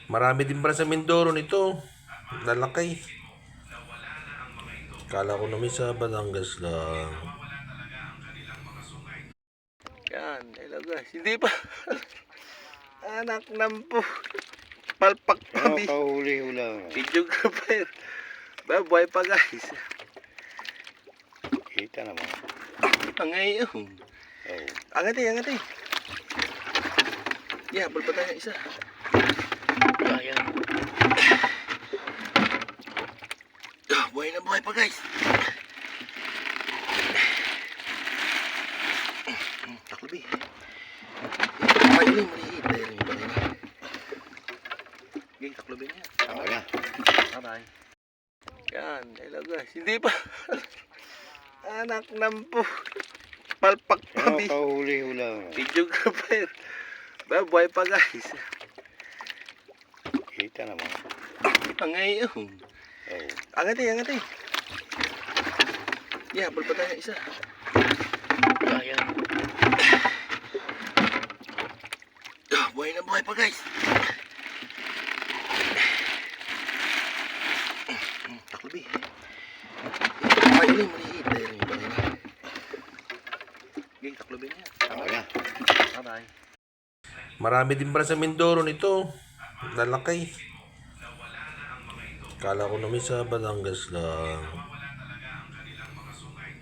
Marami din pala sa Mindoro nito. Lalaki. Kala ko naman sa Batangas lang. Yan, hello guys. Hindi pa. Anak ng po. Palpak pa. Kahuli lang. Video ka pa yun. Buhay pa guys. Kita naman. Ang ngayon. Oh. Angati. Yeah, habol pa tayo ng isa. Ayan. Buhay na buhay pa guys. Taklobi. Ay, yun, maliit. Ayun yung balay na. Okay, taklobi niya. Okay na. Bye-bye. Yan, hello guys. Hindi pa. Anak ng po. Palpak pa. Kahuli lang. Video ka pa yun. Buhay pa guys. Kita naman. Ang ngayon. Oh. Angati. Yeah, habol pa tayo ng isa. Ayan. Buhay na buhay pa guys. Taklobi. Ay, yun, maliit. Ayun yung balay na. Okay, taklobi niya. Okay na. Bye-bye. Marami din pala sa Mindoro nito. Lalaki. Kala ko naman sa Batangas lang.